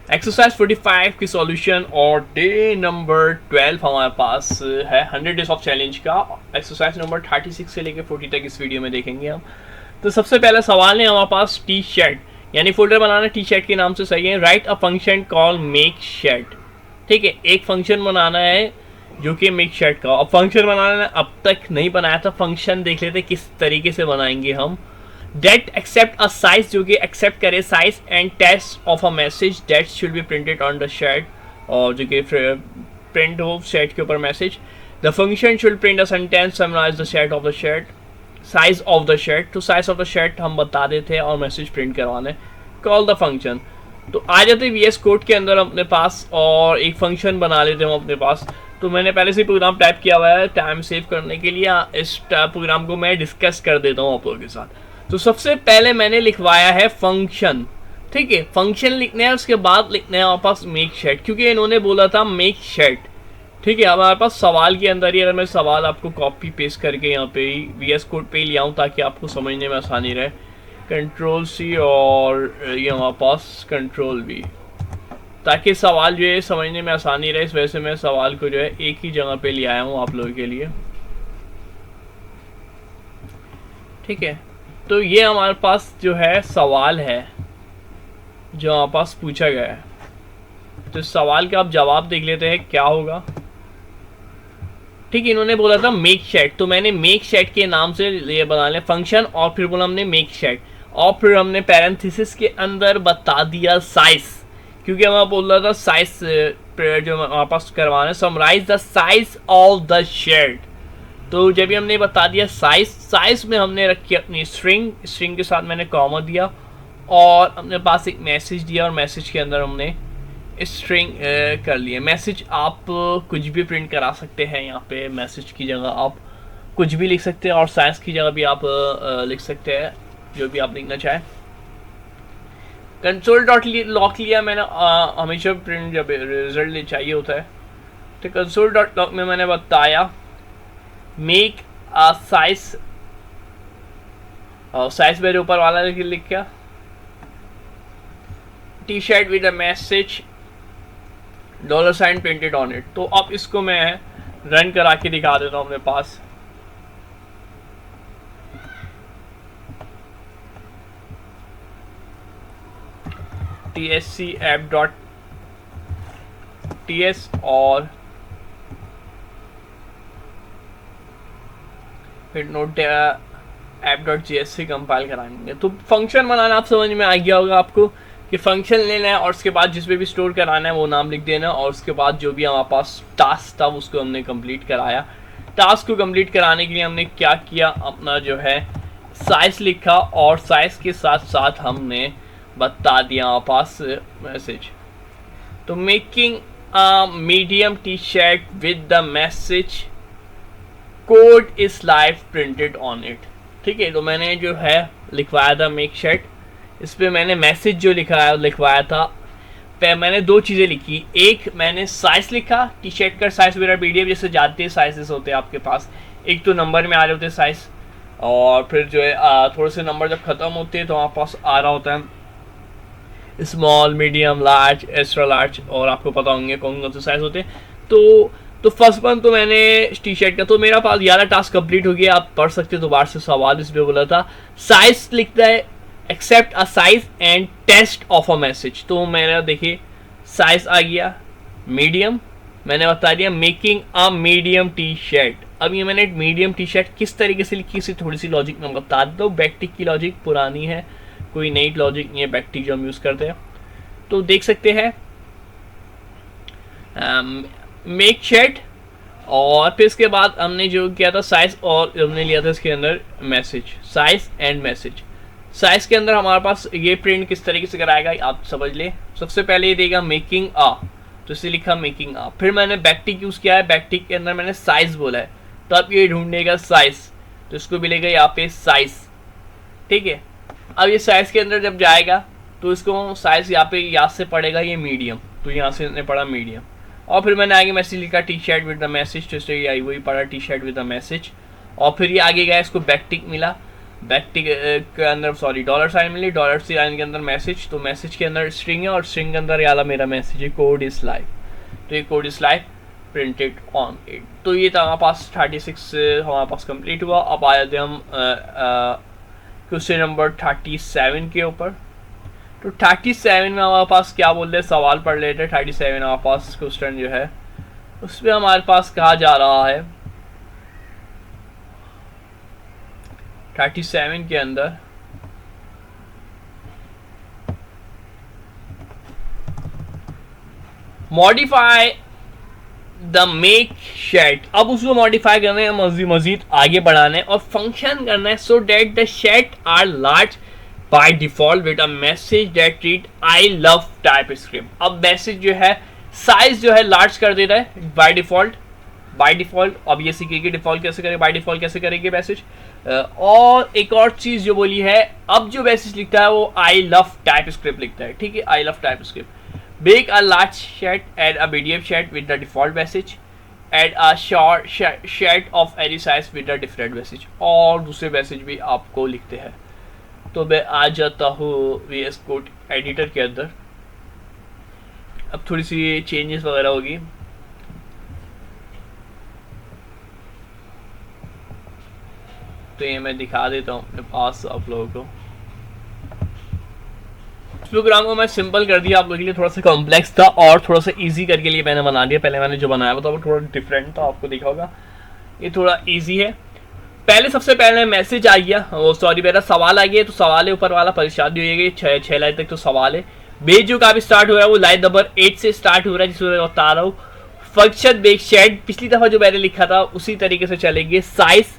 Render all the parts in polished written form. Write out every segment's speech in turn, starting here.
Exercise 45 की solution और day number 12 हमारे पास है 100 डेज ऑफ चैलेंज का। एक्सरसाइज नंबर 36 से लेकर 40 तक इस वीडियो में देखेंगे हम। तो सबसे पहला सवाल है हमारे पास टी शर्ट, यानी फोल्डर बनाना टी शर्ट के नाम से सही है। Right a function call make shirt. ठीक है, एक फंक्शन बनाना है जो कि मेक शर्ट का। अब फंक्शन बनाना अब तक नहीं बनाया था, फंक्शन देख लेते किस तरीके से बनाएंगे हम। डेट एक्सेप्ट अ साइज, जो कि एक्सेप्ट करे size and text of a message that should be printed on the shirt, और जो कि प्रिंट हो शर्ट के ऊपर message. The function should print a sentence summarize the shirt of the shirt, size of the shirt. तो size of the shirt हम बता देते हैं और मैसेज प्रिंट करवाने। Call the function. तो आ जाते VS कोड के अंदर अपने पास और एक फंक्शन बना लेते हैं अपने पास। तो मैंने पहले से प्रोग्राम टाइप किया हुआ है टाइम सेव करने के लिए। इस प्रोग्राम को मैं डिस्कस कर देता हूँ आप लोगों के साथ। तो सबसे पहले मैंने लिखवाया है फंक्शन। ठीक है, फंक्शन लिखना है, उसके बाद लिखना है हमारे पास मेक शर्ट, क्योंकि इन्होंने बोला था मेक शर्ट। ठीक है, हमारे पास सवाल के अंदर ही, अगर मैं सवाल आपको कॉपी पेस्ट करके यहाँ पे ही VS कोड पे ही ले आऊँ ताकि आपको समझने में आसानी रहे। Ctrl+C और ये हमारे पास Ctrl+V, ताकि सवाल जो है समझने में आसानी रहे। इस वजह से मैं सवाल को जो है एक ही जगह पे ले आया हूँ आप लोगों के लिए। ठीक है, तो ये हमारे पास जो है सवाल है जो हमारे पास पूछा गया है। तो इस सवाल का आप जवाब देख लेते हैं क्या होगा। ठीक है, इन्होंने बोला था मेक शर्ट, तो मैंने मेक शर्ट के नाम से ये बना लिया फंक्शन, और फिर बोला हमने मेक शर्ट, और फिर हमने पैरेंथेसिस के अंदर बता दिया साइज, क्योंकि हमें बोल रहा था साइज जो हमारे पास करवाना है, summarize the size of the shirt. तो जब भी हमने बता दिया साइज, साइज में हमने रखी अपनी स्ट्रिंग, स्ट्रिंग के साथ मैंने कॉमा दिया और अपने पास एक मैसेज दिया, और मैसेज के अंदर हमने स्ट्रिंग कर लिया। मैसेज आप कुछ भी प्रिंट करा सकते हैं, यहाँ पे मैसेज की जगह आप कुछ भी लिख सकते हैं, और साइज की जगह भी आप लिख सकते हैं जो भी आप लिखना चाहें। कंसोल डॉट लॉक लिया मैंने, हमेशा प्रिंट जब रिजल्ट चाहिए होता है। तो कंसोल डॉट लॉक में मैंने बताया मेक अ साइज, साइज मेरे ऊपर वाला लिख क्या, T shirt with a message $साइन प्रिंटेड ऑन इट। तो अब इसको मैं रन करा के दिखा देता हूँ अपने पास। TSC app.ts और फिर नोट app.js से कंपाइल कराएंगे। तो फंक्शन बनाना आप समझ में आ गया होगा आपको कि फंक्शन लेना है और उसके बाद जिस पे भी स्टोर कराना है वो नाम लिख देना, और उसके बाद जो भी हमारे पास टास्क था उसको हमने कंप्लीट कराया। टास्क को कंप्लीट कराने के लिए हमने क्या किया, अपना जो है साइज लिखा, और साइज के साथ साथ हमने बता दिया हमारे पास मैसेज। तो making a medium T shirt with the message code is live printed on it. ठीक है, तो मैंने जो है लिखवाया था मेक शर्ट, इस पर मैंने मैसेज जो लिखवाया था, मैंने दो चीज़ें लिखी। एक मैंने साइज लिखा, टी शर्ट का साइज मेरा मीडियम, जैसे जाते साइजेस होते हैं आपके पास, एक तो नंबर में आ रहे होते हैं साइज, और फिर जो है थोड़े से नंबर जब ख़त्म होते हैं तो हमारे पास आ रहा होता है small, medium, large, extra large, और आपको पता होंगे कौन कौन से साइज होते हैं। तो फर्स्ट वन तो मैंने टी शर्ट का, तो मेरा पास 11 टास्क कंप्लीट हो गया। आप पढ़ सकते हो दोबारा से सवाल, इसमें बोला था साइज लिखता है accept a size and text of a message. तो मेरा देखिए साइज आ गया मीडियम, मैंने बता दिया making a medium T shirt. अब ये मैंने मीडियम टी शर्ट किस तरीके से लिखी, इसे थोड़ी सी लॉजिक मैं बता देता हूँ। बैकटिक की लॉजिक पुरानी है, कोई नई लॉजिक नहीं है, बैकटिक जो हम यूज़ करते हैं। तो देख सकते हैं मेक शर्ट, और फिर इसके बाद हमने जो किया था साइज, और हमने लिया था इसके अंदर message, size and message. Size के अंदर हमारे पास ये प्रिंट किस तरीके से कराएगा आप समझ ले। सबसे पहले ये देगा मेकिंग अ, तो इसे लिखा मेकिंग अ। फिर मैंने बैकटिक यूज़ किया है, बैकटिक के अंदर मैंने साइज बोला है, तो अब ये ढूंढेगा साइज, तो इसको मिलेगा यहाँ पे साइज। ठीक है, अब ये साइज के अंदर जब जाएगा तो इसको साइज यहाँ पे यहाँ से पड़ेगा ये मीडियम, तो यहाँ से ने पड़ा मीडियम। और फिर मैंने आगे मैसेज लिखा T shirt with the message, तो इसलिए आई वही पड़ा T shirt with the message. और फिर ये आगे गया, इसको बैकटिक मिला, बैकटिक के अंदर सॉरी डॉलर साइन मिली, डॉलर साइन के अंदर मैसेज, तो मैसेज के अंदर स्ट्रिंग है और स्ट्रिंग के अंदर ये वाला मेरा मैसेज है कोड इज लाइव, तो ये code is live printed on it. तो ये था हमारे पास 36 हमारे पास कंप्लीट हुआ। अब आए थे हम क्वेश्चन नंबर 37 के ऊपर। तो 37 में हमारे पास क्या बोल रहे सवाल पढ़ लेते। 37 हमारे पास क्वेश्चन जो है उसमें हमारे पास कहा जा रहा है 37 के अंदर मॉडिफाई द मेक शेड। अब उसको मॉडिफाई करना है, मजीद आगे बढ़ाना है और फंक्शन करना है so that the shade are large by default with a message that read I love TypeScript. अब मैसेज जो है साइज जो है लार्ज कर देता है बाय डिफॉल्ट। अब ये सीखेंगे डिफॉल्ट कैसे करें, बाय डिफॉल्ट कैसे करेंगे मैसेज। और एक और चीज जो बोली है, अब जो मैसेज लिखता है वो आई लव टाइपस्क्रिप्ट लिखता है, ठीक है, आई love TypeScript. Make a large chat, add a medium chat with the default message, add a short chat of any size with the different message। और दूसरे मैसेज भी आपको लिखते हैं। तो मैं आ जाता हूँ VS Code एडिटर के अंदर। अब थोड़ी सी चेंजेस वगैरह होगी। तो ये मैं दिखा देता हूँ अपने पास आप लोगों को। प्रोग्राम को मैं सिंपल कर दिया, आप लोगों के लिए थोड़ा सा कॉम्प्लेक्स था और थोड़ा सा इजी करके लिए मैंने बना दिया। पहले मैंने जो बनाया था वो थोड़ा डिफरेंट था, आपको दिखा होगा। ये थोड़ा इजी है। पहले सबसे पहले मैसेज आ गया, वो सॉरी मेरा सवाल आ गया। तो सवाल है ऊपर वाला, परेशानी हो गई 6 लाइन तक तो सवाल है। बेस जो काफी स्टार्ट हो रहा है वो लाइन नंबर 8 से स्टार्ट हो रहा है, जिसमें मैं बता रहा हूँ फंक्शन मेक शेड। पिछली दफा जो मैंने लिखा था उसी तरीके से चलेंगे। Size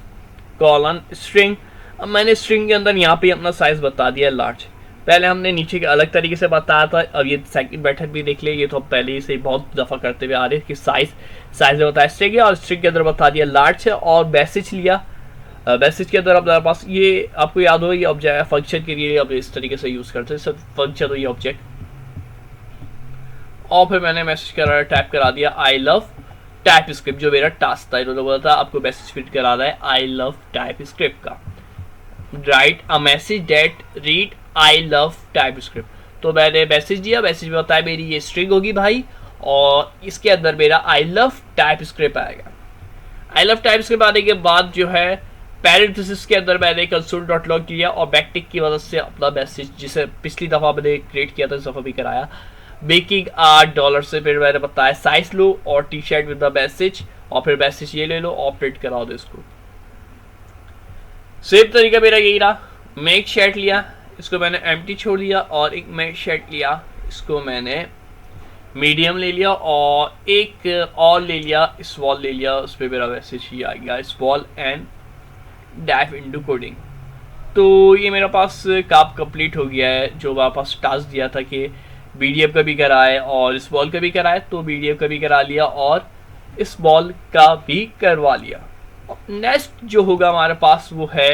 colon string. अब मैंने स्ट्रिंग के अंदर यहाँ पे अपना साइज बता दिया लार्ज। पहले हमने नीचे के अलग तरीके से बताया था, अब ये सेकंड मेथड भी देख लिया। ये तो पहले से बहुत दफ़ा करते हुए आ रहे हैं कि साइज में बताया स्ट्रिंग है और स्ट्रिंग के अंदर बता दिया लार्ज है। और मैसेज लिया, मैसेज के अंदर अपने पास ये आपको याद हो ये ऑब्जेक्ट फंक्शन के लिए अब इस तरीके से यूज़ करते हैं सब फंक्शन हो ये ऑब्जेक्ट। और फिर मैंने मैसेज करा टाइप करा दिया आई लव टाइपस्क्रिप्ट, जो मेरा टास्क था। इन्होंने बोला था आपको मैसेज फिट करा रहा है आई लव टाइपस्क्रिप्ट का। Right a message that read I love TypeScript. तो मैंने मैसेज दिया, मैसेज में बताया मेरी ये स्ट्रिंग होगी भाई और इसके अंदर मेरा आई लव टाइपस्क्रिप्ट आएगा। आई लव टाइपस्क्रिप्ट आने के बाद जो है पैरेंथेसिस के अंदर मैंने console.log किया और बैकटिक की मदद से अपना मैसेज जिसे पिछली दफ़ा मैंने क्रिएट किया था इस दफ़ा भी कराया मेकिंग $, से फिर मैंने बताया साइज लो और T shirt with the message और फिर मैसेज ये ले लो और प्रिंट करा दो इसको। सेम तरीका मेरा यही रहा। मेक शेड लिया, इसको मैंने एम्प्टी छोड़ दिया और एक मेक शेड लिया, इसको मैंने मीडियम ले लिया और एक और ले लिया स्मॉल ले लिया। उस पर मेरा मैसेज ही आ गया small and dive into coding. तो ये मेरा पास काम कंप्लीट हो गया है। जो मेरे पास टास्क दिया था कि मीडियम का भी कराए और स्मॉल का भी कराए, तो मीडियम का भी करा लिया और स्मॉल का भी करवा लिया। नेक्स्ट जो होगा हमारे पास वो है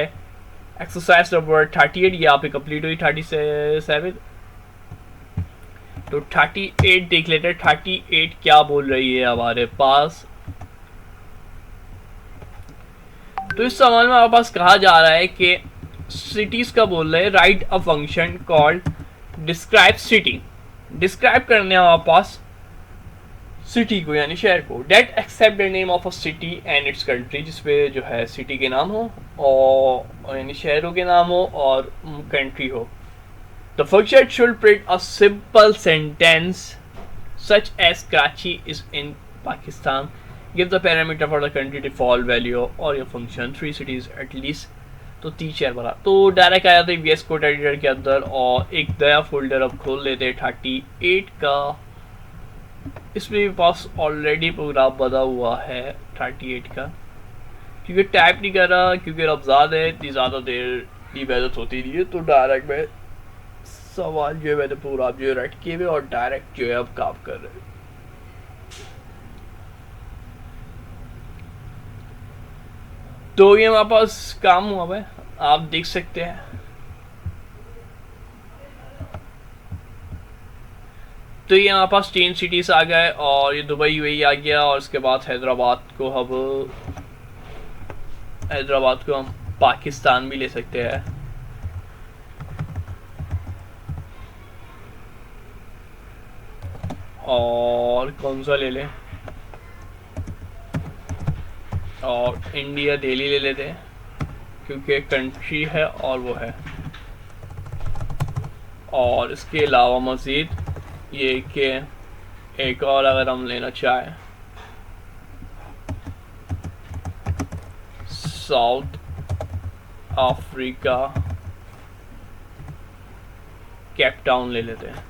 एक्सरसाइज नंबर 38। यहाँ पे कंप्लीट हुई 37। तो 38 देख लेते हैं 38 क्या बोल रही है हमारे पास। तो इस सवाल में हमारे पास कहा जा रहा है कि सिटीज का बोल रहे हैं write a function called describe city. Describe करने हमारे पास सिटी को यानी शहर को। That accept the name of a city and its country, जिसपे जो है सिटी के नाम हो और यानी शहरों के नाम हो और कंट्री हो। The function should print a simple sentence such as Karachi is in Pakistan. Give the parameter for the country default value और your function 3 cities at least. तो 3 शहर बना। तो डायरेक्ट आया था VS Code एडिटर के अंदर और एक नया फोल्डर अब खोल लेते 38 का। इसमें पास ऑलरेडी प्रोग्राम बना हुआ है 38 का, क्योंकि टाइप नहीं कर रहा क्योंकि रमज़ान है, इतनी ज़्यादा देर की मेहनत होती नहीं है। तो डायरेक्ट मैं सवाल जो है मैंने प्रोग्राम जो है राइट किए हुए और डायरेक्ट जो है अब काम कर रहे हैं। तो ये हमारे पास काम हुआ है, आप देख सकते हैं। तो ये हमारे पास 3 cities आ गए और ये दुबई UAE आ गया और उसके बाद हैदराबाद को हम पाकिस्तान भी ले सकते हैं। और कौन सा ले लें, और इंडिया दिल्ली ले लेते हैं क्योंकि कंट्री है और वो है। और इसके अलावा मज़ीद ये कि एक और अगर हम लेना चाहें साउथ अफ्रीका केप टाउन ले लेते हैं।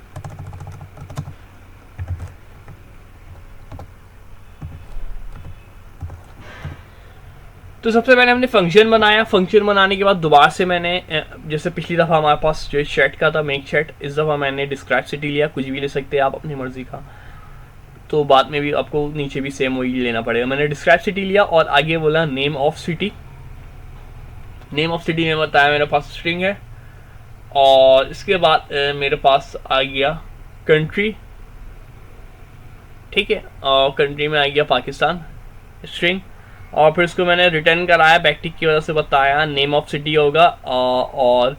तो सबसे पहले हमने फंक्शन बनाया। फंक्शन बनाने के बाद दोबारा से मैंने जैसे पिछली दफ़ा हमारे पास जो चैट का था मेक चैट, इस दफ़ा मैंने डिस्क्राइब सिटी लिया। कुछ भी ले सकते हैं आप अपनी मर्ज़ी का, तो बाद में भी आपको नीचे भी सेम वही लेना पड़ेगा। मैंने डिस्क्राइब सिटी लिया और आगे बोला name of city. Name of city में बताया मेरे पास स्ट्रिंग है, और इसके बाद मेरे पास आ गया कंट्री, ठीक है, और कंट्री में आ गया पाकिस्तान स्ट्रिंग, और फिर इसको मैंने रिटर्न कराया बैकटिक की वजह से, बताया नेम ऑफ सिटी होगा और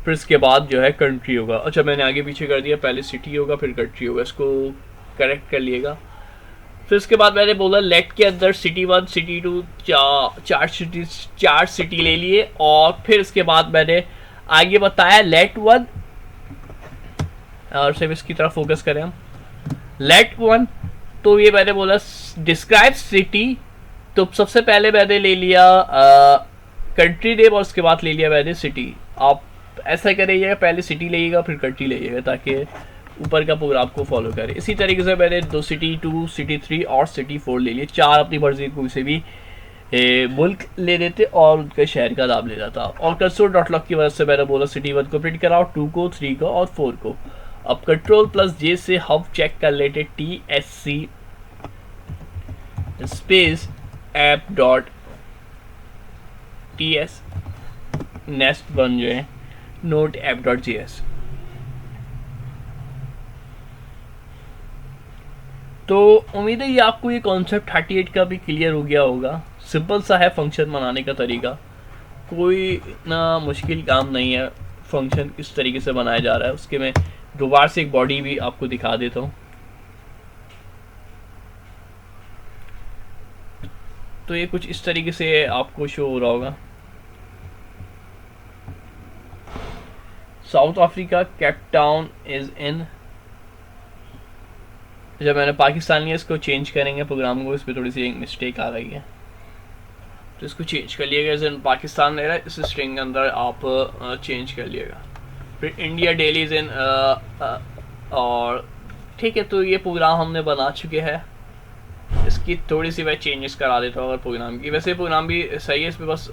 फिर इसके बाद जो है कंट्री होगा। अच्छा मैंने आगे पीछे कर दिया, पहले सिटी होगा फिर कंट्री होगा, इसको करेक्ट कर लिएगा। फिर इसके बाद मैंने बोला लेट के अंदर सिटी 1 सिटी 2 चार सिटी ले लिए, और फिर इसके बाद मैंने आगे बताया लेट 1, और सिर्फ इसकी तरफ फोकस करें हम, लेट 1। तो ये मैंने बोला डिस्क्राइब सिटी, तो सबसे पहले मैंने ले लिया कंट्री नेम और उसके बाद ले लिया मैंने सिटी। आप ऐसा करिएगा पहले सिटी लेइएगा फिर कंट्री लेइएगा ताकि ऊपर का पूरा आपको फॉलो करे। इसी तरीके से मैंने 2 सिटी 2 सिटी 3 और सिटी 4 ले लिए। 4 अपनी मर्जी कोई से भी मुल्क ले लेते और उनके शहर का नाम ले लेता। और कंसोल डॉट लॉक की वजह से मैंने बोला सिटी 1 को प्रिंट कराओ, 2 को, 3 को और 4 को। अब Ctrl+J से हम चेक कर लेते TSC स्पेस app.ts नेक्स्ट 1 जो है नोट app.js। तो उम्मीद है ये आपको ये कॉन्सेप्ट 38 का भी क्लियर हो गया होगा। सिंपल सा है फंक्शन बनाने का तरीका, कोई इतना मुश्किल काम नहीं है। फंक्शन किस तरीके से बनाया जा रहा है उसके मैं दोबारा से एक बॉडी भी आपको दिखा देता हूँ। तो ये कुछ इस तरीके से आपको शो हो रहा होगा। South Africa Cape Town is in, जब मैंने पाकिस्तान लिया इसको चेंज करेंगे प्रोग्राम को, इस पर थोड़ी सी एक मिस्टेक आ गई है तो इसको चेंज कर लिएगा। जैसे पाकिस्तान ले रहा है इस स्ट्रिंग के अंदर आप चेंज कर लिएगा। फिर इंडिया डेली इज इन और ठीक है, तो ये प्रोग्राम हमने बना चुके हैं। इसकी थोड़ी सी मैं चेंजेस करा देता हूँ अगर प्रोग्राम की। वैसे प्रोग्राम भी सही है, इस पर बस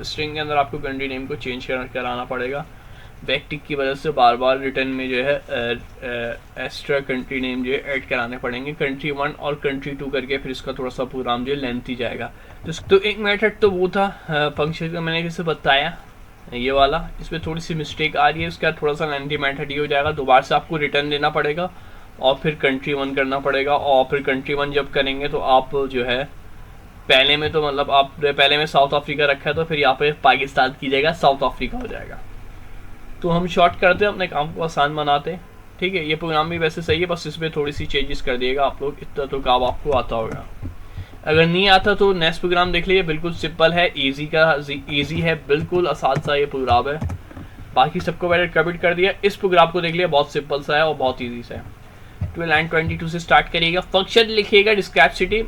स्ट्रिंग के अंदर आपको कंट्री नेम को चेंज कराना पड़ेगा। बैकटिक की वजह से बार बार रिटर्न में जो है एक्स्ट्रा कंट्री नेम जो है ऐड कराने पड़ेंगे, कंट्री 1 और कंट्री 2 करके। फिर इसका थोड़ा सा प्रोग्राम जो है लेंथी जाएगा। तो एक मेथड तो वो था फंक्शन का मैंने जैसे बताया ये वाला, इसमें थोड़ी सी मिस्टेक आ रही है, उसका थोड़ा सा लेंथी मेथड ही हो जाएगा। दोबारा से आपको रिटर्न देना पड़ेगा और फिर कंट्री 1 करना पड़ेगा। और फिर कंट्री 1 जब करेंगे तो आप जो है पहले में तो मतलब आप पहले में साउथ अफ्रीका रखा है तो फिर यहाँ पे पाकिस्तान कीजिएगा, साउथ अफ्रीका हो जाएगा। तो हम शॉर्ट करते हैं, अपने काम को आसान बनाते, ठीक है। ये प्रोग्राम भी वैसे सही है, बस इसमें थोड़ी सी चेंजेस कर दिएगा आप लोग, इतना तो काम आपको आता होगा। अगर नहीं आता तो नेक्स्ट प्रोग्राम देख लीजिए, बिल्कुल सिंपल है, इजी है, बिल्कुल आसान सा ये प्रोग्राम है। बाकी सबको मैंने कमिट कर दिया, इस प्रोग्राम को देख लिया, बहुत सिंपल सा है और बहुत ईजी सा है। 22 से स्टार्ट करिएगा, फंक्शन लिखिएगा डिस्क्राइब सिटी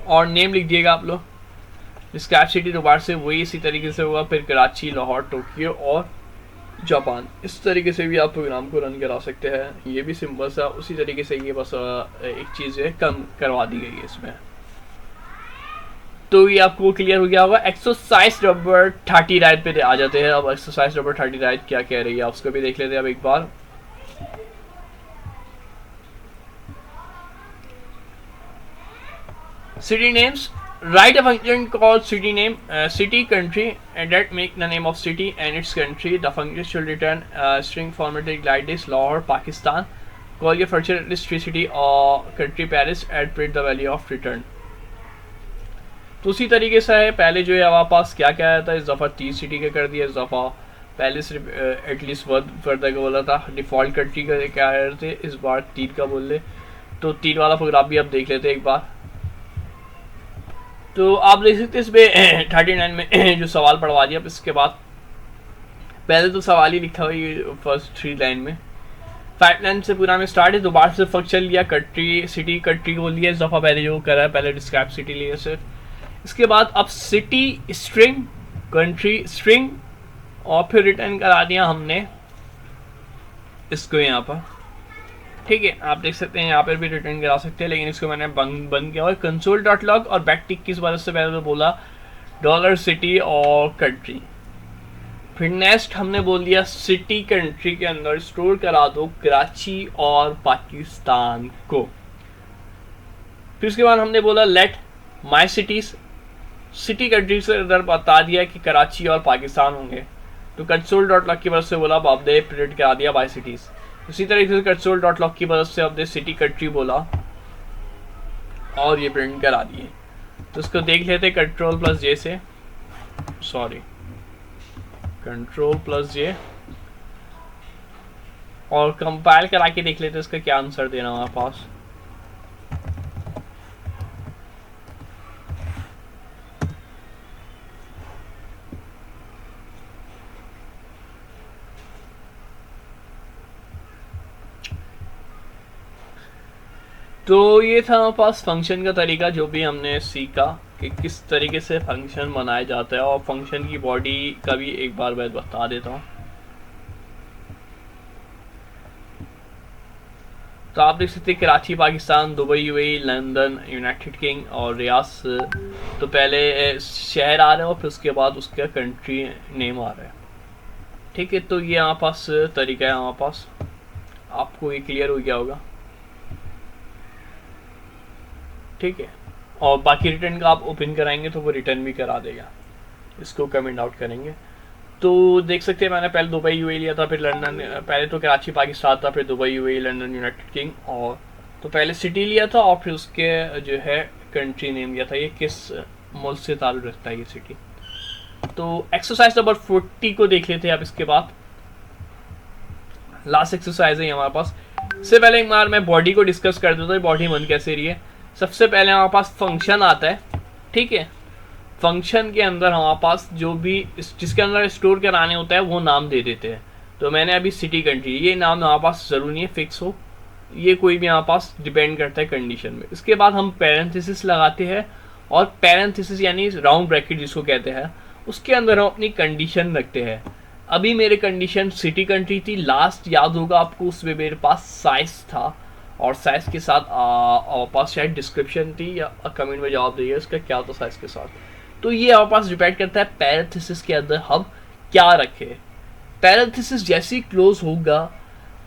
और नेम लिख दिएगा आप लोग। डिस्क्राइब सिटी दोबारा से वही इसी तरीके से होगा, फिर कराची, लाहौर, टोक्यो और जापान। इस तरीके से भी आप प्रोग्राम को रन करा सकते हैं। ये भी सिंपल सा उसी तरीके से, ये बस एक चीज़ है कम करवा दी गई है इसमें। तो ये आपको क्लियर हो गया होगा। एक्सरसाइज नंबर 39 पे आ जाते हैं। अब एक्सरसाइज नंबर 39 क्या कह रही है आप उसको भी देख लेते हैं अब एक बार। City names. Write a function called city name, city, country, and that make the name of city and its country. The function should return string formatted like this: Lahore, Pakistan. Call your function at least 3 city or country Paris and print the value of return. तो उसी तरीके से है। पहले जो है हमारे पास क्या क्या आया था, इस दफ़ा 30 सिटी का कर दिया, इस दफ़ा पहले सिर्फ एटलीस्ट वर्ड का बोला था। डिफ़ॉल्ट कंट्री का क्या कह रहे थे, इस बार 3 का बोल ले, तो 3 वाला प्रोग्राम भी आप देख लेते हैं एक बार। तो आप देख सकते हैं इसमें 39 में जो सवाल पढ़वा दिया। अब इसके बाद पहले तो सवाल ही लिखा हुआ है फर्स्ट 3 लाइन में, 5 लाइन से पूरा में स्टार्ट है। दोबारा से फंक्शन लिया, कंट्री सिटी कंट्री को लिया इस दफ़ा, पहले जो करा है पहले डिस्क्राइब सिटी लिया सिर्फ। इसके बाद अब सिटी स्ट्रिंग, कंट्री स्ट्रिंग, और फिर रिटर्न करा दिया हमने इसको यहाँ पर। ठीक है, आप देख सकते हैं यहाँ पर भी रिटर्न करा सकते हैं, लेकिन इसको मैंने बंद किया हुआ है। कंसोल डॉट लॉग और बैक टिक किस वजह से, पहले तो बोला डॉलर सिटी और कंट्री। फिर नेक्स्ट हमने बोल दिया सिटी कंट्री के अंदर स्टोर करा दो कराची और पाकिस्तान को। फिर उसके बाद हमने बोला let my cities, city country से अंदर बता दिया कि कराची और पाकिस्तान होंगे, तो कंसोल डॉट लॉग की वजह से बोला अब दे प्रिंट करा दिया बाय सिटीज। उसी तरीके से कंसोल डॉट लॉग की मदद से अपने सिटी कंट्री बोला और ये प्रिंट करा दिए। तो इसको देख लेते कंट्रोल+J से, सॉरी कंट्रोल+J, और कंपाइल करा के देख लेते इसका क्या आंसर देना हमारे पास। तो ये था हमारे पास फंक्शन का तरीका, जो भी हमने सीखा कि किस तरीके से फंक्शन बनाया जाता है, और फंक्शन की बॉडी का भी एक बार मैं बता देता हूँ। तो आप देख सकते हैं Karachi Pakistan, Dubai UAE, London United king और रियास, तो पहले शहर आ रहे हैं और फिर उसके बाद उसका कंट्री नेम आ रहा है। ठीक है, तो ये हमारे पास तरीका है हमारे पास, आपको ये क्लियर हो गया होगा। ठीक है, और बाकी रिटर्न का आप ओपन कराएंगे तो वो रिटर्न भी करा देगा, इसको कमेंट आउट करेंगे। तो देख सकते हैं मैंने पहले दुबई यूएई लिया था, फिर लंदन, पहले तो कराची पाकिस्तान था, फिर Dubai UAE, London United king, और तो पहले सिटी लिया था और फिर उसके जो है कंट्री नेम लिया था, ये किस मुल्क से ताल्लुक़ रखता है ये सिटी। तो एक्सरसाइज नंबर 40 को देख लेते हैं आप। इसके बाद लास्ट एक्सरसाइज है हमारे पास। इससे पहले एक बार मैं बॉडी को डिस्कस कर देता हूँ, बॉडी बन कैसे रही है। सबसे पहले हमारे पास फंक्शन आता है। ठीक है, फंक्शन के अंदर हमारे पास जो भी जिसके अंदर स्टोर कराने होता है वो नाम दे देते हैं। तो मैंने अभी सिटी कंट्री, ये नाम हमारे पास ज़रूरी नहीं है फिक्स हो, ये कोई भी हमारे पास डिपेंड करता है कंडीशन में। इसके बाद हम पैरेंथेसिस लगाते हैं, और पैरेंथेसिस यानी राउंड ब्रैकेट जिसको कहते हैं, उसके अंदर हम अपनी कंडीशन रखते हैं। अभी मेरे कंडीशन सिटी कंट्री थी, लास्ट याद होगा आपको, उसमें मेरे पास साइज था, और साइज के साथ पास शायद डिस्क्रिप्शन थी, या कमेंट में जवाब दीजिए इसका क्या था साइज के साथ। तो ये हमारे पास डिपेंड करता है पैरेंथेसिस के अंदर हम क्या रखें। पैरेंथेसिस जैसे ही क्लोज होगा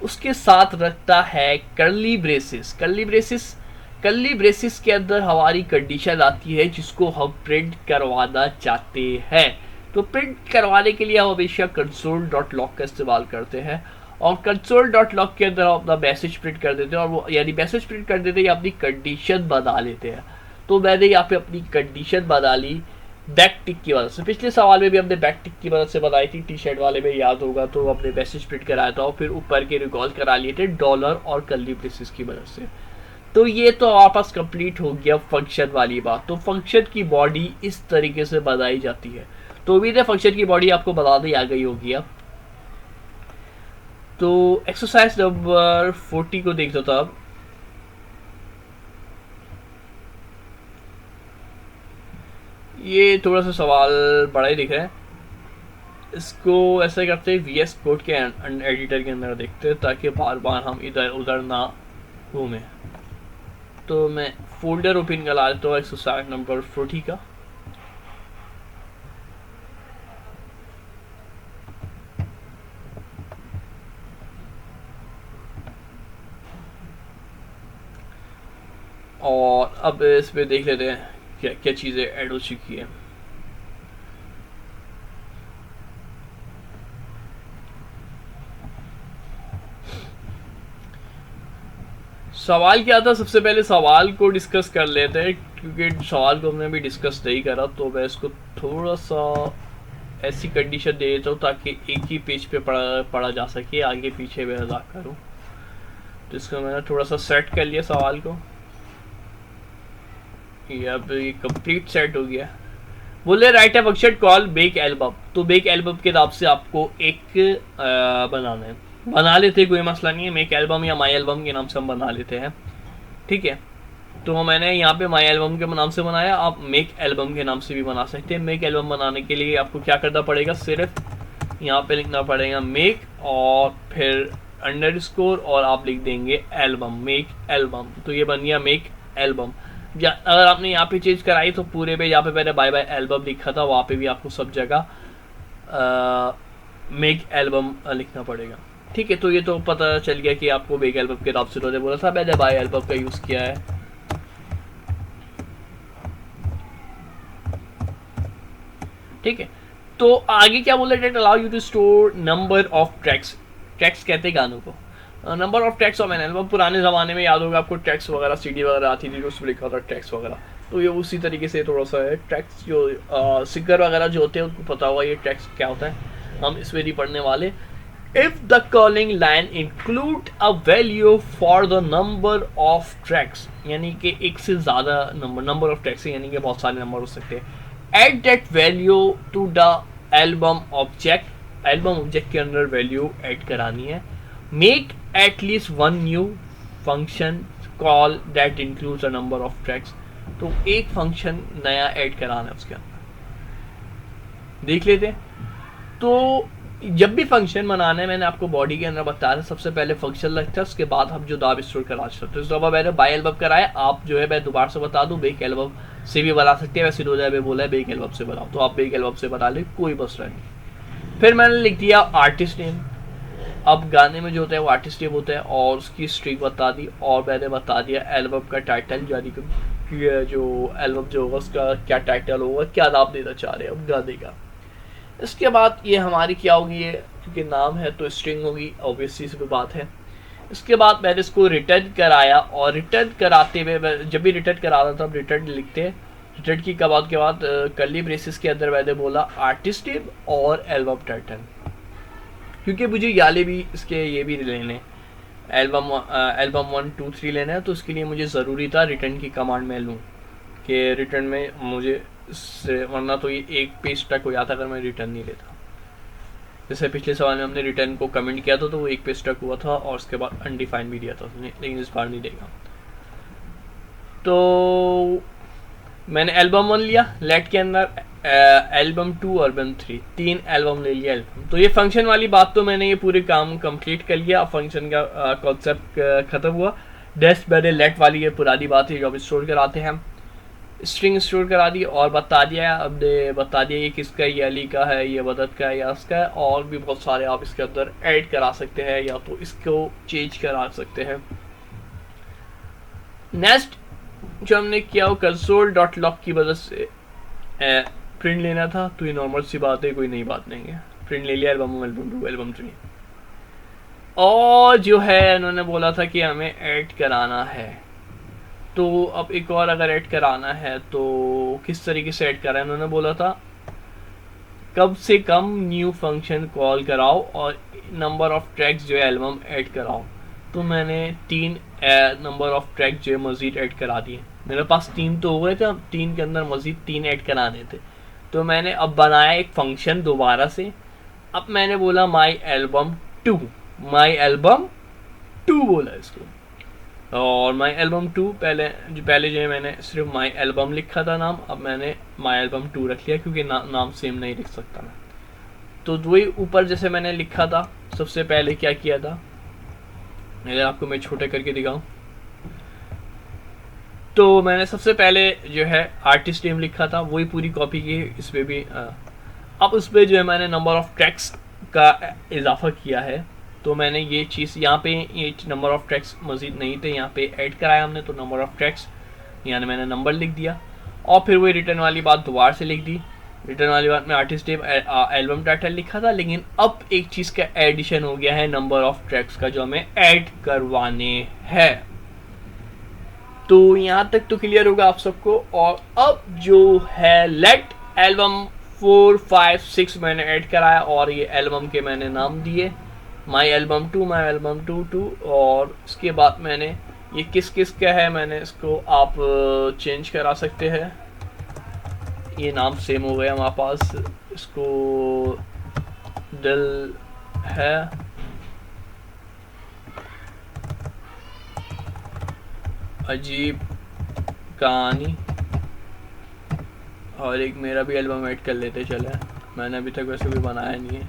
उसके साथ रखता है कर्ली ब्रेसिस। कर्ली ब्रेसिस के अंदर हमारी कंडीशन आती है जिसको हम प्रिंट करवाना चाहते हैं। तो प्रिंट करवाने के लिए हम हमेशा कंसोल डॉट लॉग का इस्तेमाल करते हैं, और कंसोल डॉट लॉग के अंदर हम अपना मैसेज प्रिंट कर देते हैं, और वो यानी मैसेज प्रिंट कर देते हैं या अपनी कंडीशन बना लेते हैं। तो मैंने यहाँ पे अपनी कंडीशन बना ली बैक टिक की वजह से। पिछले सवाल में भी हमने बैक टिक की मदद से बनाई थी, टी शर्ट वाले में याद होगा, तो हमने मैसेज प्रिंट कराया था और फिर ऊपर के रिकॉल करा लिए थे डॉलर और कर्ली ब्रेसिस की मदद से। तो ये तो वापस कंप्लीट हो गया फंक्शन वाली बात। तो फंक्शन की बॉडी इस तरीके से बनाई जाती है। तो उम्मीद है फंक्शन की बॉडी आपको बताने आ गई होगी अब। तो एक्सरसाइज नंबर 40 को देख दो। अब ये थोड़ा सा सवाल बड़ा ही दिख रहा है, इसको ऐसे करते हैं VS कोड के एडिटर के अंदर देखते हैं, ताकि बार बार हम इधर उधर ना घूमें। तो मैं फोल्डर ओपन करा लेता हूँ एक्सरसाइज नंबर 40 का। और अब इसमें देख लेते हैं क्या क्या चीज़ें ऐड हो चुकी है। सवाल क्या था, सबसे पहले सवाल को डिस्कस कर लेते हैं, क्योंकि सवाल को हमने भी डिस्कस नहीं करा। तो मैं इसको थोड़ा सा ऐसी कंडीशन दे देता हूँ ताकि एक ही पेज पे पढ़ा जा सके, आगे पीछे मैं मजाक करूँ। तो इसको मैंने थोड़ा सा सेट कर लिया सवाल को, ये अब ये कंप्लीट सेट हो गया। बोले right a function call make album, तो मेक एल्बम के नाम से आपको एक बनाना है, बना लेते, कोई मसला नहीं है। मेक एल्बम या माई एल्बम के नाम से हम बना लेते हैं, ठीक है। तो मैंने यहाँ पे माई एल्बम के नाम से बनाया, आप मेक एल्बम के नाम से भी बना सकते हैं। मेक एल्बम बनाने के लिए आपको क्या करना पड़ेगा, सिर्फ यहाँ पे लिखना पड़ेगा मेक और फिर अंडरस्कोर और आप लिख देंगे एल्बम, मेक एल्बम। तो ये बन गया मेक एल्बम। अगर आपने यहाँ पे चेंज कराई तो पूरे पे, यहाँ पे मैंने बाय बाय एल्बम लिखा था, वहाँ पे भी आपको सब जगह मेक एल्बम लिखना पड़ेगा, ठीक है। तो ये तो पता चल गया कि आपको मेक एल्बम के नाम से उन्होंने बोला था, मैंने बाय एल्बम का यूज़ किया है। ठीक है, तो आगे क्या बोल रहे हैं, allow you to store number of tracks, tracks कहते हैं गानों को, number of tracks of an album. पुराने ज़माने में याद होगा आपको ट्रैक्स वगैरह, सीडी वगैरह आती थी, तो उसमें लिखा था ट्रैक्स वगैरह, तो ये उसी तरीके से थोड़ा सा है। ट्रैक्स जो सिंगर वगैरह जो होते हैं उनको पता होगा ये ट्रैक्स क्या होता है, हम इसमें नहीं पढ़ने वाले। If the calling line include a value for the number of tracks, यानी कि एक से ज़्यादा नंबर ऑफ ट्रैक्स, यानी कि बहुत सारे नंबर हो सकते हैं। Add that value to the album object, album object के अंदर वैल्यू ऐड करानी है। Make at least one new function call that includes a number of tracks, तो एक फंक्शन नया ऐड कराना है उसके अंदर, देख लेते हैं। तो जब भी फंक्शन बनाना है, मैंने आपको बॉडी के अंदर बताया, सबसे पहले फंक्शन लगता है, उसके बाद हम जो नाम स्टोर करा सकते हैं। तो मैंने बाय एल्बम कराया, आप जो है मैं दोबारा से बता दूं, बेक एल्बम से भी बना सकते हैं, वैसे रोजा में बोला है बेक एल्बम से बनाओ, तो आप बेक एल्बम से बना ले, कोई मसला नहीं। फिर मैंने लिख दिया आर्टिस्ट नेम, अब गाने में जो होता है वो आर्टिस्ट नेम होता है, और उसकी स्ट्रिंग बता दी, और मैंने बता दिया एल्बम का टाइटल, यानी कि जो एल्बम जो होगा उसका क्या टाइटल होगा, क्या नाम देना चाह रहे हैं हम गाने का। इसके बाद ये हमारी क्या होगी, ये क्योंकि नाम है तो स्ट्रिंग होगी, ऑब्वियसली सी बात है। इसके बाद मैंने इसको रिटर्न कराया, और रिटर्न कराते हुए जब भी रिटर्न करा रहा था, हम रिटर्न लिखते हैं, रिटर्न की कबाद के बाद कर्ली ब्रेसेस के अंदर मैंने बोला आर्टिस्ट नेम और एल्बम टाइटल, क्योंकि मुझे याले भी इसके ये भी लेने, एल्बम 1 2 3 लेना है, तो उसके लिए मुझे ज़रूरी था रिटर्न की कमांड में लूँ, कि रिटर्न में मुझे, वरना तो ये एक पेज तक हो जाता अगर मैं रिटर्न नहीं लेता। जैसे पिछले सवाल में हमने रिटर्न को कमेंट किया था, तो वो एक पेज तक हुआ था, और उसके बाद अनडिफाइंड भी दिया था उसने, लेकिन इस बार नहीं देगा। तो मैंने एल्बम 1 लिया, लेट के अंदर एल्बम 2 एल्बम 3, 3 एल्बम ले लिया एल्बम। तो ये फंक्शन वाली बात तो मैंने ये पूरे काम कंप्लीट कर लिया, फंक्शन का कॉन्सेप्ट खत्म हुआ। डेस्ट मैंने लेट वाली ये पुरानी बात है जो अब स्टोर कराते हैं, स्ट्रिंग स्टोर करा दी और बता दिया, हमने बता दिया ये किसका, ये अली का है, ये मदद का है, या उसका है, और भी बहुत सारे आप इसके अंदर ऐड करा सकते हैं, या तो इसको चेंज करा सकते हैं। नेक्स्ट जो हमने किया वो console.log की मदद से प्रिंट लेना था, तो ये नॉर्मल सी बात है, कोई नई बात नहीं है। प्रिंट ले लिया एल्बम 1 एल्बम 2 एल्बम 3, और जो है उन्होंने बोला था कि हमें ऐड कराना है, तो अब एक और अगर ऐड कराना है तो किस तरीके से ऐड करा है, उन्होंने बोला था कम से कम न्यू फंक्शन कॉल कराओ और नंबर ऑफ ट्रैक्स जो है एल्बम ऐड कराओ। तो मैंने 3 नंबर ऑफ ट्रैक जो है मज़ीद ऐड करा दिए, मेरे पास 3 तो हो गए थे, अब 3 के अंदर मज़ीद 3 ऐड कराने थे। तो मैंने अब बनाया एक फंक्शन दोबारा से, अब मैंने बोला माई एल्बम 2, माई एल्बम 2 बोला इसको, और माई एल्बम 2 पहले जो है मैंने सिर्फ माई एल्बम लिखा था नाम, अब मैंने माई एल्बम 2 रख लिया, क्योंकि नाम सेम नहीं लिख सकता मैं। तो वही ऊपर जैसे मैंने लिखा था, सबसे पहले क्या किया था, अगर आपको मैं छोटे करके दिखाऊं, तो मैंने सबसे पहले जो है आर्टिस्ट नेम लिखा था, वही पूरी कॉपी की इसमें भी। अब उसमें जो है मैंने नंबर ऑफ ट्रैक्स का इजाफा किया है, तो मैंने ये चीज़ यहाँ पे, ये नंबर ऑफ ट्रैक्स मज़ीद नहीं थे, यहाँ पे ऐड कराया हमने, तो नंबर ऑफ ट्रैक्स यानी मैंने नंबर लिख दिया, और फिर वही रिटर्न वाली बात दोबारा से लिख दी। रिटर्न वाली बात में आर्टिस्ट नेम एल्बम टाइटल लिखा था, लेकिन अब एक चीज़ का एडिशन हो गया है नंबर ऑफ ट्रैक्स का, जो हमें ऐड करवाने हैं। तो यहाँ तक तो क्लियर होगा आप सबको। और अब जो है लेट एल्बम 4 5 6 मैंने ऐड कराया और ये एल्बम के मैंने नाम दिए, माई एल्बम 2, माई एल्बम 2 और इसके बाद मैंने ये किस किस का है मैंने इसको आप चेंज करा सकते हैं। ये नाम सेम हो गया हमारे पास, इसको दिल है, अजीब कहानी, और एक मेरा भी एल्बम ऐड कर लेते चले, मैंने अभी तक वैसे भी बनाया नहीं है।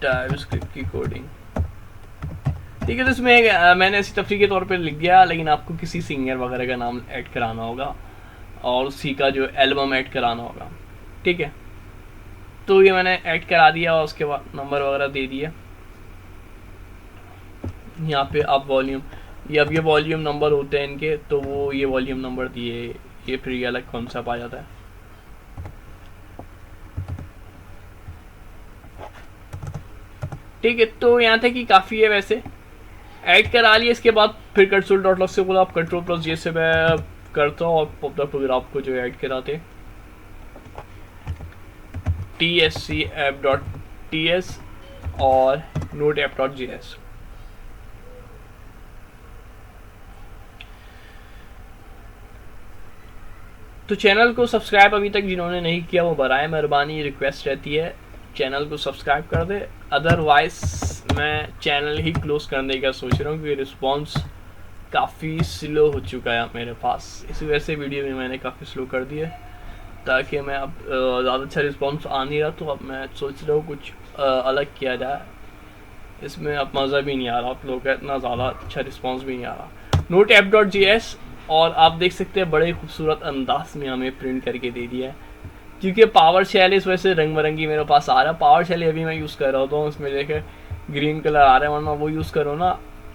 टाइपस्क्रिप्ट की कोडिंग ठीक है, तो इसमें मैंने ऐसी तफरीह के तौर पे लिख दिया, लेकिन आपको किसी सिंगर वगैरह का नाम ऐड कराना होगा और उसी का जो एल्बम ऐड कराना होगा। ठीक है, तो ये मैंने ऐड करा दिया और उसके बाद नंबर वगैरह दे दिया। यहाँ पे आप वॉल्यूम, ये अब ये वॉल्यूम नंबर होते हैं इनके, तो वो ये वॉल्यूम नंबर दिए, ये फिर ये अलग कॉन्सेप्ट आ जाता है। ठीक है, तो यहाँ तक कि काफ़ी है वैसे, ऐड करा लिया। इसके बाद फिर कंसोल.log से बोला आप Ctrl+J से मैं करता हूँ और पॉपअप प्रोग्राम को जो ऐड कराते tscapp.ts और noteapp.js। तो चैनल को सब्सक्राइब अभी तक जिन्होंने नहीं किया वो बराए मेहरबानी रिक्वेस्ट रहती है चैनल को सब्सक्राइब कर दे, अदरवाइज मैं चैनल ही क्लोज करने का सोच रहा हूँ क्योंकि रिस्पॉन्स काफ़ी स्लो हो चुका है मेरे पास। इसी वजह से वीडियो भी मैंने काफ़ी स्लो कर दी है ताकि मैं अब ज़्यादा अच्छा रिस्पॉन्स आ नहीं रहा, तो अब मैं सोच रहा हूँ कुछ अलग किया जाए। इसमें अब मज़ा भी नहीं आ रहा, आप लोगों का इतना ज़्यादा अच्छा रिस्पॉन्स भी नहीं आ रहा। noteapp.js और आप देख सकते हैं बड़े खूबसूरत अंदाज में हमें प्रिंट करके दे दिया है, क्योंकि पावर शेल इस वजह से रंग बिरंगी मेरे पास आ रहा है। पावर शेल अभी मैं यूज़ कर रहा होता हूँ, उसमें देखे ग्रीन कलर आ रहा है, वरना वो यूज़ करो ना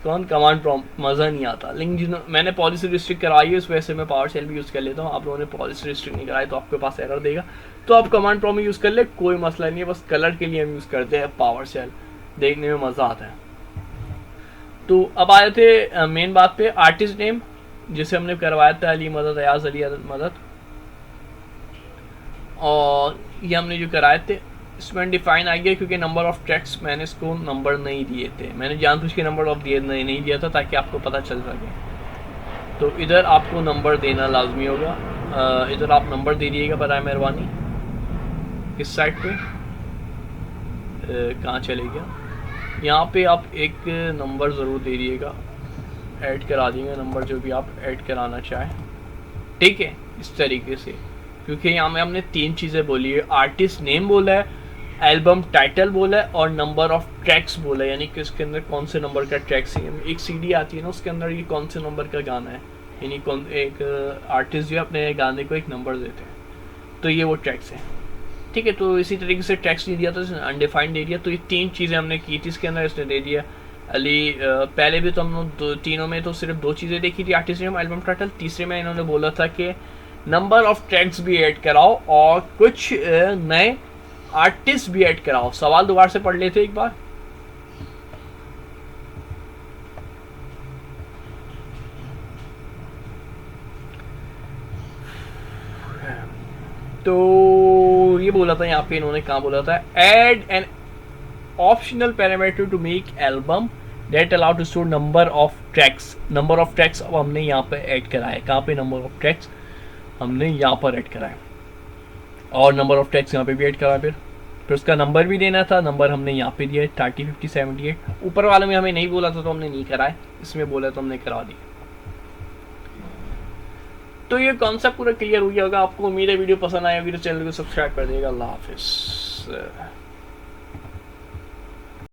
कौन कमांड प्रॉम्प्ट मज़ा नहीं आता। लेकिन मैंने पॉलिसी रिस्ट्रिक्ट कराई है, इस वजह से मैं पावर शेल भी यूज़ कर लेता हूँ। आप लोगों ने पॉलिसी रिस्ट्रिक्ट नहीं कराई तो आपके पास एरर देगा, तो आप कमांड प्रॉम्प्ट यूज़ कर ले, कोई मसला नहीं है। बस कलर के लिए हम यूज़ करते हैं पावर शेल, देखने में मज़ा आता है। तो अब आए थे मेन बात पे, आर्टिस्ट नेम जिसे हमने करवाया था अली मदद, अयाज अली मदद, और ये हमने जो कराए थे इसमें डिफाइन आ गया क्योंकि नंबर ऑफ ट्रैक्स मैंने इसको नंबर नहीं दिए थे, मैंने जानबूझ के नंबर ऑफ नहीं दिया था ताकि आपको पता चल सके। तो इधर आपको नंबर देना लाजमी होगा, इधर आप नंबर दे दिएगा बराए मेहरबानी। इस साइड पे कहाँ चले गया, यहाँ पे आप एक नंबर ज़रूर दे दिएगा, ऐड करा देंगे नंबर जो भी आप ऐड कराना चाहें। ठीक है, इस तरीके से, क्योंकि यहाँ में हमने 3 चीज़ें बोली है, आर्टिस्ट नेम बोला है, एल्बम टाइटल बोला है और नंबर ऑफ ट्रैक्स बोला है, यानी कि उसके अंदर कौन से नंबर का ट्रैक्स है। एक सीडी आती है ना, उसके अंदर ये कौन से नंबर का गाना है, यानी कौन एक आर्टिस्ट जो अपने गाने को एक नंबर देते हैं, तो ये वो ट्रैक्स हैं। ठीक है, तो इसी तरीके से ट्रैक्स नहीं दिया था, अनडिफाइंड दे दिया। तो ये 3 चीज़ें हमने की थी इसके अंदर, इसने दे दिया अली। पहले भी तो हम तीनों में तो सिर्फ 2 चीज़ें देखी थी, आर्टिस्ट नेम, एल्बम टाइटल। तीसरे में इन्होंने बोला था कि नंबर ऑफ ट्रैक्स भी ऐड कराओ और कुछ नए आर्टिस्ट भी ऐड कराओ। सवाल दोबारा से पढ़ लेते एक बार। तो ये बोला था यहाँ पे इन्होंने, कहाँ बोला था, add an optional parameter to make album that allow to store number of tracks. Number of tracks अब हमने यहाँ पे ऐड कराया, कहाँ पे नंबर ऑफ ट्रैक्स हमने यहाँ पर ऐड कराया और नंबर ऑफ ट्रैक्स यहाँ पे भी ऐड कराया। फिर उसका नंबर भी देना था, नंबर हमने यहाँ पे दिया है 30 50 78। ऊपर वाले में हमें नहीं बोला था तो हमने नहीं कराया, इसमें बोला तो हमने करा दिया। तो ये कॉन्सेप्ट पूरा क्लियर हो गया होगा आपको। उम्मीद है वीडियो पसंद आया होगी तो चैनल को सब्सक्राइब कर देगा। अल्लाह हाफिज़।